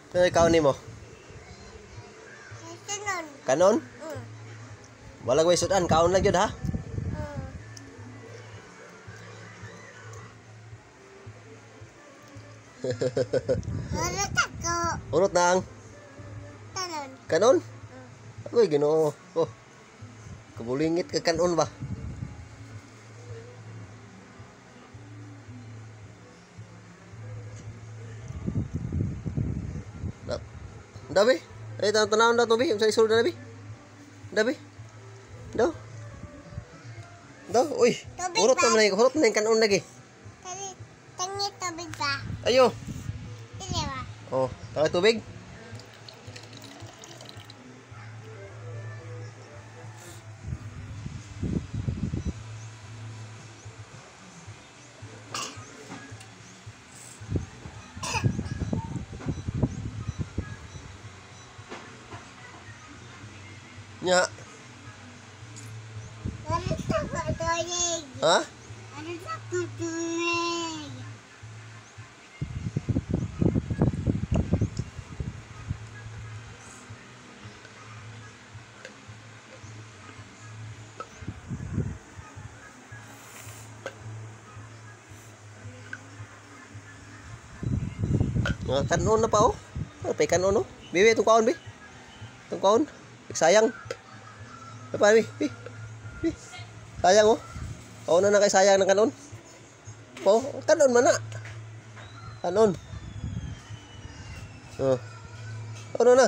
Ano ikaw ni mo? Kanon. Kanon? Wala ko isudan, kaon lang yun ha? Urot ako. Urot na ang Kanon. kanon? Agoy, Ginoo. Oh. Kabulingit ka kanon ba? Dabi. Ay tanawon daw to bi, sa isul na bi. Dabi. Daw. Daw, uy. Tubig Urot ba? na man, urot na kanon lagi. Tangit tubig ba? Ayo. Hindi ba? Oh, takay tubig. Nya. Urot ako tubig. Ha? Urot ako tubig. Kanon na pa oh. Pay kanon oh. Bibi itong kaon bi. Itong kaon. Sayang. Apa bi? Bi. Bi. Sayang oh. Kaon na kay sayang ng kanon. Po, kanon man na. Kanon. Oh. Kanon na.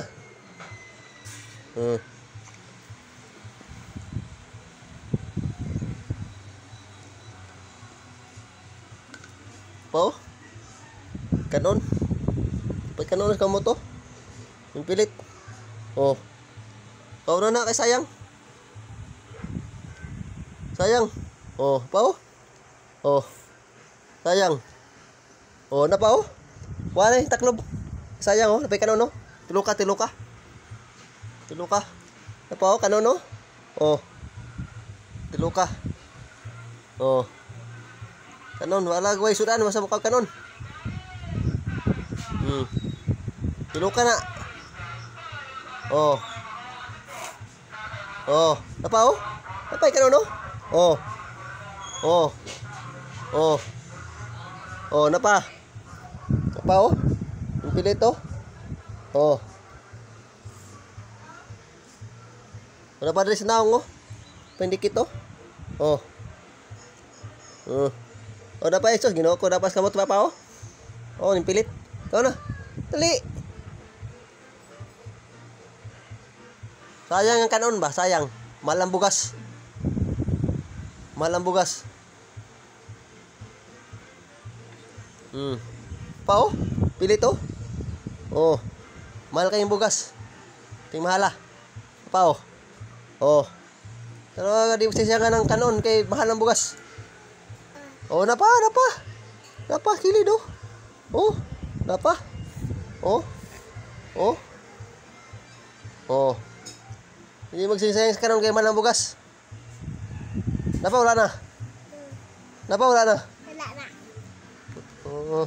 Oh. Po. Kanon. Pag kanon ka mo to. Yung pilit. Oh. Kaon na kay sayang. Sayang. Oh, pa oh. Oh. Sayang. Oh, na pa oh. Wala yung taklob. Sayang oh, napay kanon oh. Tiluka. Tiluka. Na pa oh, kanon oh. Oh. Tiluka. Oh. Kanon, wala gaway sudan masa mukha kanon. Tiluka na. Oh. Oh, napa oh? Napay kanon oh? Oh. Oh. Oh. Oh, napa? Napa oh? Yung pilit oh? Oh. Wala pa rin sinahong oh? Pendikit oh? Oh. Oh, dapat isos Ginoo ko dapat kamot pa oh? Oh, yung pilit. Ikaw na. Dali. Sayang ang kanon ba? Sayang. Malang bugas. Malang bugas. Pa oh? Pilit oh? Oh. Mahal kayong bugas. Ting mahala. Pa oh? Oh. Pero di mo siya ng kanon kay mahal ng bugas. Oh, napa. Napa, kilid oh. Oh, napa. Oh. Oh. Oh. Hindi magsisayang sa kanon kay mahal ng bugas. Napa, wala na. Napa, wala na. Wala na. Oh.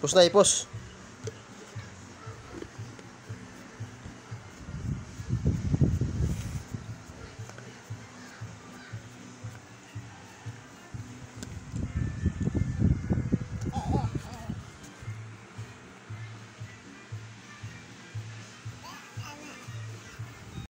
Pus na ipos.